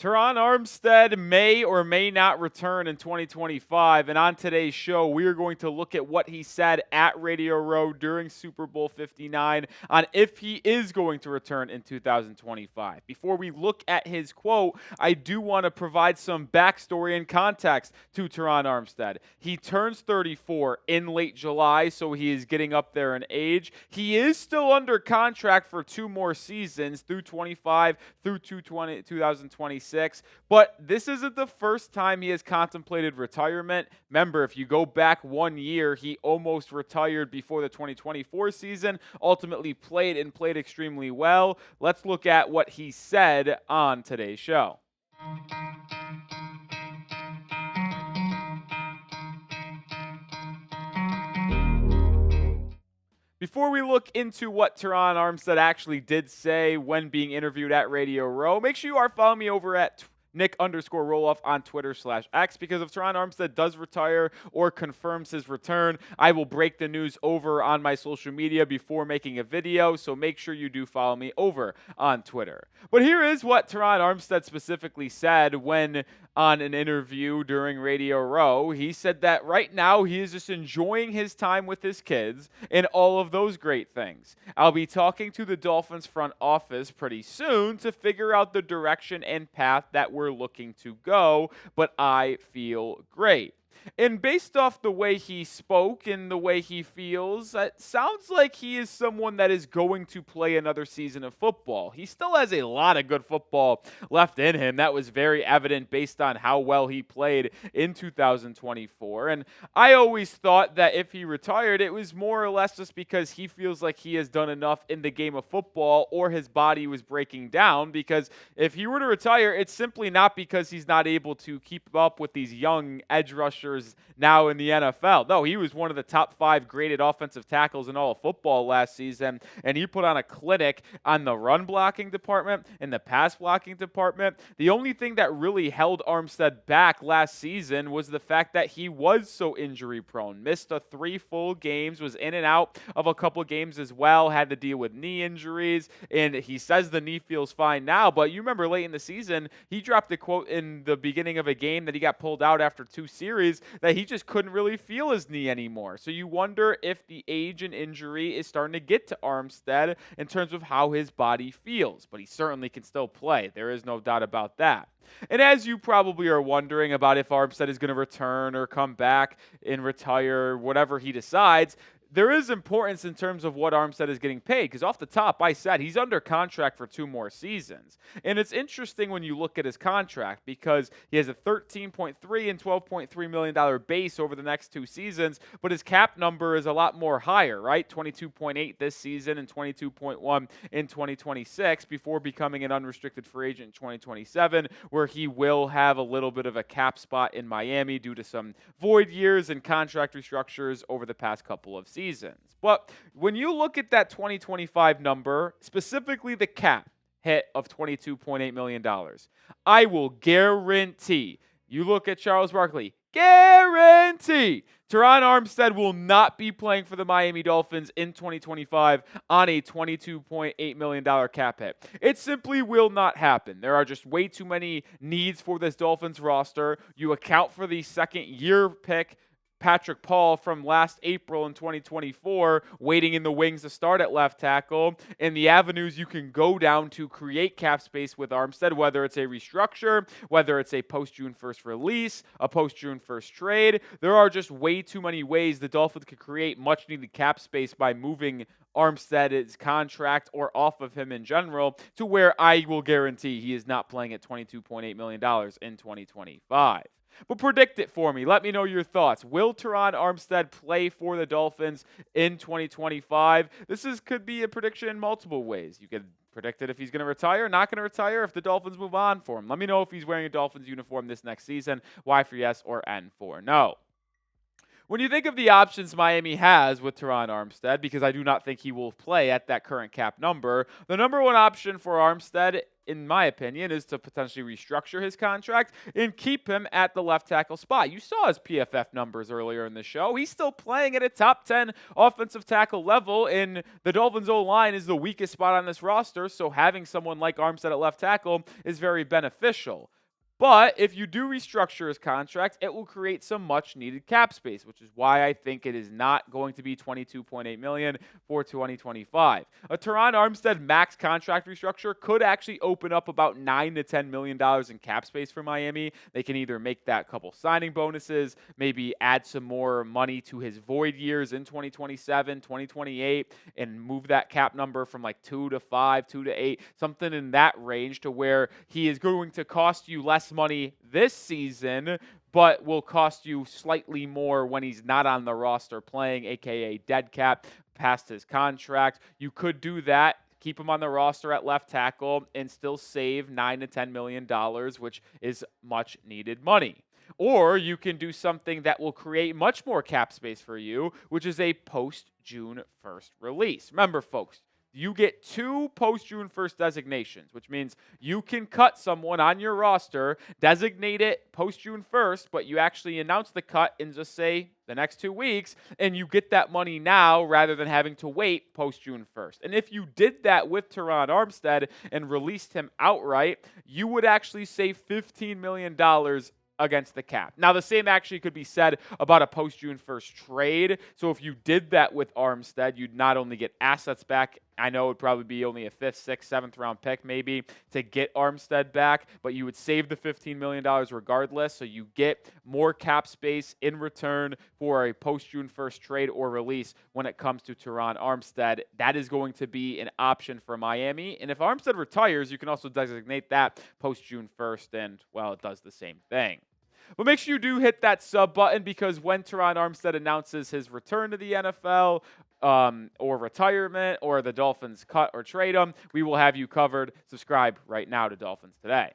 Terron Armstead may or may not return in 2025, and on today's show, we are going to look at what he said at Radio Row during Super Bowl 59 on if he is going to return in 2025. Before we look at his quote, I do want to provide some backstory and context to Terron Armstead. He turns 34 in late July, so he is getting up there in age. He is still under contract for 2 more seasons through 25 through 2026. But this isn't the first time he has contemplated retirement. Remember, if you go back 1 year, he almost retired before the 2024 season, ultimately played extremely well. Let's look at what he said on today's show. Before we look into what Terron Armstead actually did say when being interviewed at Radio Row, make sure you are following me over at Nic_Rohloff on Twitter/X, because if Terron Armstead does retire or confirms his return, I will break the news over on my social media before making a video, so make sure you do follow me over on Twitter. But here is what Terron Armstead specifically said when on an interview during Radio Row. He said that right now he is just enjoying his time with his kids and all of those great things. I'll be talking to the Dolphins front office pretty soon to figure out the direction and path that we're looking to go, but I feel great. And based off the way he spoke and the way he feels, it sounds like he is someone that is going to play another season of football. He still has a lot of good football left in him. That was very evident based on how well he played in 2024. And I always thought that if he retired, it was more or less just because he feels like he has done enough in the game of football or his body was breaking down. Because if he were to retire, it's simply not because he's not able to keep up with these young edge rushers now in the NFL. No, he was one of the top 5 graded offensive tackles in all of football last season, and he put on a clinic on the run blocking department and the pass blocking department. The only thing that really held Armstead back last season was the fact that he was so injury prone. Missed 3 full games, was in and out of a couple games as well, had to deal with knee injuries, and he says the knee feels fine now, but you remember late in the season, he dropped a quote in the beginning of a game that he got pulled out after 2 series that he just couldn't really feel his knee anymore. So you wonder if the age and injury is starting to get to Armstead in terms of how his body feels. But he certainly can still play. There is no doubt about that. And as you probably are wondering about if Armstead is going to return or come back and retire, whatever he decides, there is importance in terms of what Armstead is getting paid, because off the top, I said he's under contract for 2 more seasons. And it's interesting when you look at his contract, because he has a $13.3 and $12.3 million base over the next 2 seasons, but his cap number is a lot more higher, right? 22.8 this season and 22.1 in 2026 before becoming an unrestricted free agent in 2027, where he will have a little bit of a cap spot in Miami due to some void years and contract restructures over the past couple of seasons. But when you look at that 2025 number, specifically the cap hit of $22.8 million, I will guarantee, you look at Charles Barkley, guarantee Terron Armstead will not be playing for the Miami Dolphins in 2025 on a $22.8 million cap hit. It simply will not happen. There are just way too many needs for this Dolphins roster. You account for the second-year pick, Patrick Paul, from last April in 2024, waiting in the wings to start at left tackle, and the avenues you can go down to create cap space with Armstead, whether it's a restructure, whether it's a post-June 1st release, a post-June 1st trade. There are just way too many ways the Dolphins could create much-needed cap space by moving Armstead's contract or off of him in general, to where I will guarantee he is not playing at $22.8 million in 2025. But predict it for me. Let me know your thoughts. Will Terron Armstead play for the Dolphins in 2025? Could be a prediction in multiple ways. You could predict it if he's going to retire, not going to retire, if the Dolphins move on for him. Let me know if he's wearing a Dolphins uniform this next season. Y for yes or N for no. When you think of the options Miami has with Terron Armstead, because I do not think he will play at that current cap number, the number one option for Armstead in my opinion, is to potentially restructure his contract and keep him at the left tackle spot. You saw his PFF numbers earlier in the show. He's still playing at a top 10 offensive tackle level, and the Dolphins O-line is the weakest spot on this roster, so having someone like Armstead at left tackle is very beneficial. But if you do restructure his contract, it will create some much-needed cap space, which is why I think it is not going to be $22.8 million for 2025. A Terron Armstead max contract restructure could actually open up about $9 to $10 million in cap space for Miami. They can either make that couple signing bonuses, maybe add some more money to his void years in 2027, 2028, and move that cap number from like 2 to 5, 2 to 8, something in that range, to where he is going to cost you less money this season, but will cost you slightly more when he's not on the roster playing, aka dead cap, past his contract. You could do that, keep him on the roster at left tackle, and still save $9 to $10 million, which is much needed money. Or you can do something that will create much more cap space for you, which is a post-June 1st release. Remember, folks, you get 2 post-June 1st designations, which means you can cut someone on your roster, designate it post-June 1st, but you actually announce the cut in just, say, the next 2 weeks, and you get that money now rather than having to wait post-June 1st. And if you did that with Terron Armstead and released him outright, you would actually save $15 million against the cap. Now, the same actually could be said about a post-June 1st trade. So if you did that with Armstead, you'd not only get assets back, I know it would probably be only a 5th, 6th, 7th round pick maybe to get Armstead back, but you would save the $15 million regardless. So you get more cap space in return for a post-June 1st trade or release when it comes to Terron Armstead. That is going to be an option for Miami. And if Armstead retires, you can also designate that post-June 1st, and, well, it does the same thing. But make sure you do hit that sub button, because when Terron Armstead announces his return to the NFL or retirement, or the Dolphins cut or trade him, we will have you covered. Subscribe right now to Dolphins Today.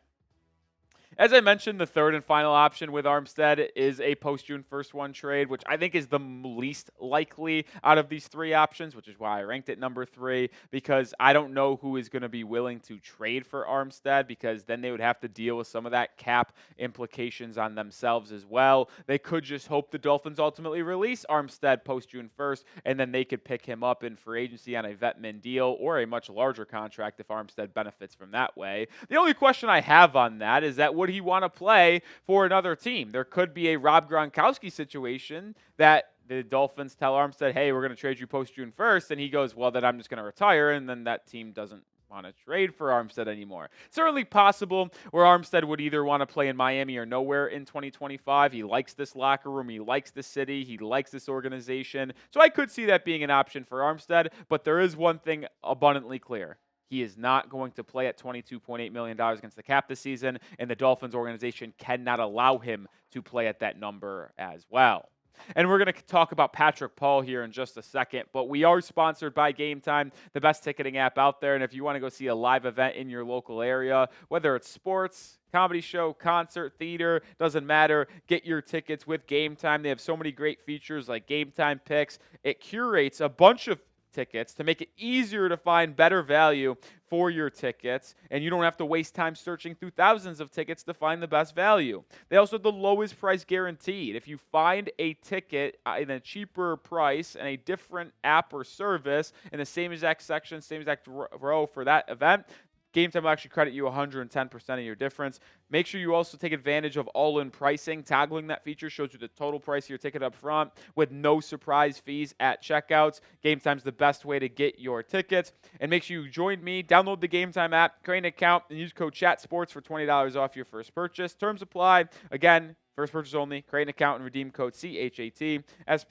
As I mentioned, the third and final option with Armstead is a post-June 1st one trade, which I think is the least likely out of these 3 options, which is why I ranked it number 3, because I don't know who is going to be willing to trade for Armstead, because then they would have to deal with some of that cap implications on themselves as well. They could just hope the Dolphins ultimately release Armstead post-June 1st, and then they could pick him up in free agency on a vet min deal or a much larger contract if Armstead benefits from that way. The only question I have on that is that would he want to play for another team? There could be a Rob Gronkowski situation that the Dolphins tell Armstead, hey, we're going to trade you post-June 1st, and he goes, well, then I'm just going to retire, and then that team doesn't want to trade for Armstead anymore. Certainly possible where Armstead would either want to play in Miami or nowhere in 2025. He likes this locker room. He likes the city. He likes this organization. So I could see that being an option for Armstead, but there is one thing abundantly clear. He is not going to play at $22.8 million against the cap this season, and the Dolphins organization cannot allow him to play at that number as well. And we're going to talk about Patrick Paul here in just a second, but we are sponsored by Game Time, the best ticketing app out there. And if you want to go see a live event in your local area, whether it's sports, comedy show, concert, theater, doesn't matter, get your tickets with Game Time. They have so many great features like Game Time Picks. It curates a bunch of tickets to make it easier to find better value for your tickets, and you don't have to waste time searching through thousands of tickets to find the best value. They also have the lowest price guaranteed. If you find a ticket in a cheaper price and a different app or service in the same exact section, same exact row for that event, Game Time will actually credit you 110% of your difference. Make sure you also take advantage of all-in pricing. Toggling that feature shows you the total price of your ticket up front with no surprise fees at checkouts. Game Time's the best way to get your tickets. And make sure you join me. Download the Game Time app, create an account, and use code CHATSPORTS for $20 off your first purchase. Terms apply. Again, first purchase only. Create an account and redeem code CHATSPORTS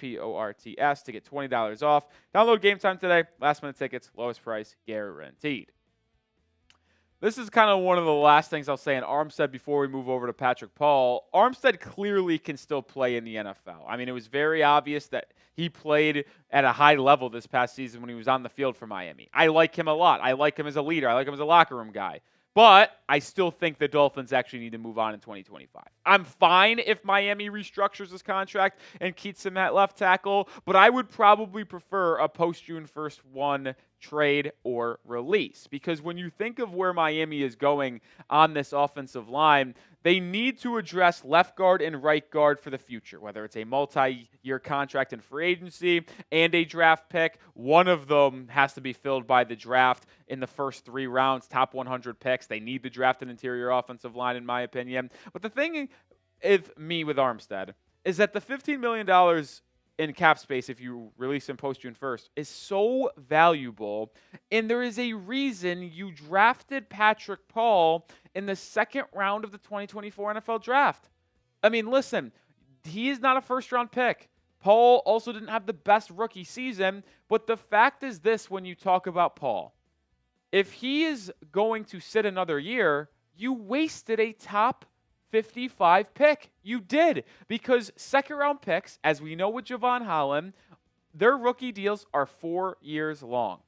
to get $20 off. Download Game Time today. Last-minute tickets, lowest price guaranteed. This is kind of one of the last things I'll say on Armstead before we move over to Patrick Paul. Armstead clearly can still play in the NFL. I mean, it was very obvious that he played at a high level this past season when he was on the field for Miami. I like him a lot. I like him as a leader. I like him as a locker room guy. But I still think the Dolphins actually need to move on in 2025. I'm fine if Miami restructures his contract and keeps him at left tackle, but I would probably prefer a post-June 1st one trade or release, because when you think of where Miami is going on this offensive line, they need to address left guard and right guard for the future, whether it's a multi-year contract in free agency and a draft pick. One of them has to be filled by the draft in the first 3 rounds, top 100 picks. They need to draft an interior offensive line, in my opinion. But the thing with Armstead is that the $15 million in cap space, if you release him post-June 1st, is so valuable. And there is a reason you drafted Patrick Paul in the second round of the 2024 NFL Draft. I mean, listen, he is not a first-round pick. Paul also didn't have the best rookie season, but the fact is this when you talk about Paul. If he is going to sit another year, you wasted a top 55 pick. You did, because second-round picks, as we know with Javon Holland, their rookie deals are 4 years long.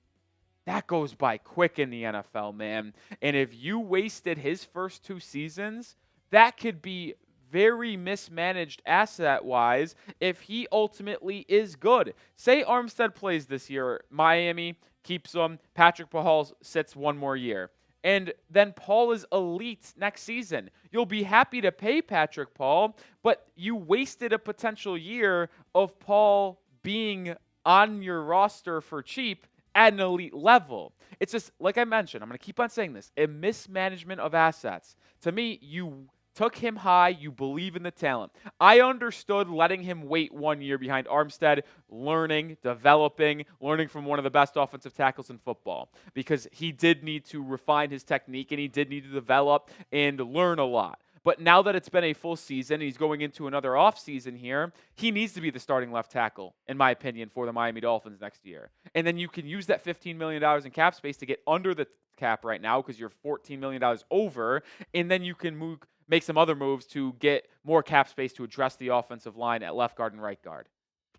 That goes by quick in the NFL, man. And if you wasted his first 2 seasons, that could be very mismanaged asset-wise if he ultimately is good. Say Armstead plays this year, Miami keeps him, Patrick Paul sits 1 more year, and then Paul is elite next season. You'll be happy to pay Patrick Paul, but you wasted a potential year of Paul being on your roster for cheap at an elite level. It's just, like I mentioned, I'm going to keep on saying this, a mismanagement of assets. To me, you took him high, you believe in the talent. I understood letting him wait 1 year behind Armstead, learning, developing, learning from one of the best offensive tackles in football, because he did need to refine his technique and he did need to develop and learn a lot. But now that it's been a full season and he's going into another offseason here, he needs to be the starting left tackle, in my opinion, for the Miami Dolphins next year. And then you can use that $15 million in cap space to get under the cap right now because you're $14 million over, and then you can make some other moves to get more cap space to address the offensive line at left guard and right guard.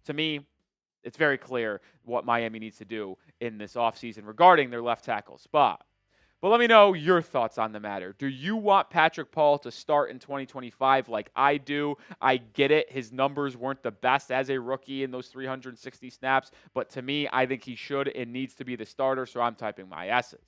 To me, it's very clear what Miami needs to do in this offseason regarding their left tackle spot. But let me know your thoughts on the matter. Do you want Patrick Paul to start in 2025 like I do? I get it. His numbers weren't the best as a rookie in those 360 snaps. But to me, I think he should and needs to be the starter, so I'm typing my S's.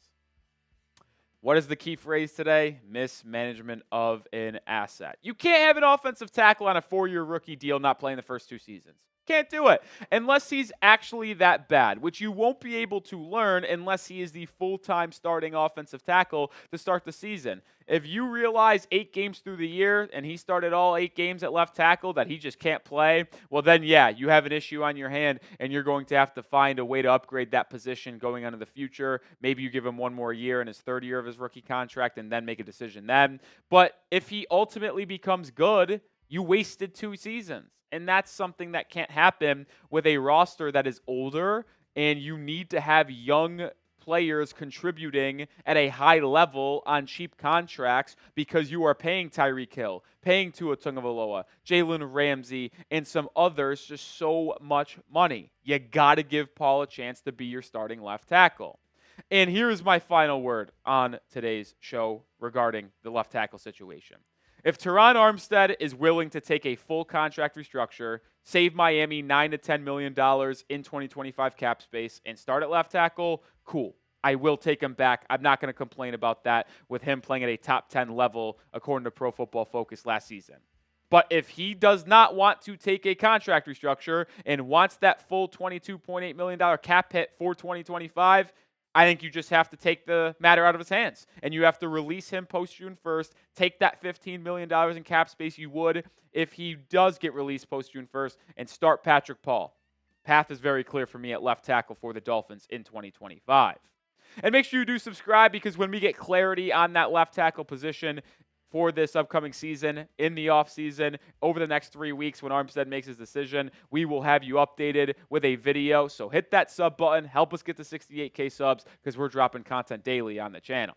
What is the key phrase today? Mismanagement of an asset. You can't have an offensive tackle on a 4-year rookie deal not playing the first 2 seasons. Can't do it unless he's actually that bad, which you won't be able to learn unless he is the full-time starting offensive tackle to start the season. If you realize 8 games through the year and he started all 8 games at left tackle that he just can't play, well then, yeah, you have an issue on your hand and you're going to have to find a way to upgrade that position going into the future. Maybe you give him 1 more year in his 3rd year of his rookie contract and then make a decision then. But if he ultimately becomes good, you wasted 2 seasons. And that's something that can't happen with a roster that is older, and you need to have young players contributing at a high level on cheap contracts because you are paying Tyreek Hill, paying Tua Tagovailoa, Jalen Ramsey, and some others just so much money. You got to give Paul a chance to be your starting left tackle. And here's my final word on today's show regarding the left tackle situation. If Terron Armstead is willing to take a full contract restructure, save Miami $9 to $10 million in 2025 cap space, and start at left tackle, cool. I will take him back. I'm not going to complain about that with him playing at a top 10 level according to Pro Football Focus last season. But if he does not want to take a contract restructure and wants that full $22.8 million cap hit for 2025, I think you just have to take the matter out of his hands, and you have to release him post-June 1st, take that $15 million in cap space you would if he does get released post-June 1st, and start Patrick Paul. Path is very clear for me at left tackle for the Dolphins in 2025. And make sure you do subscribe, because when we get clarity on that left tackle position for this upcoming season, in the offseason, over the next 3 weeks when Armstead makes his decision, we will have you updated with a video. So hit that sub button. Help us get to 68K subs, because we're dropping content daily on the channel.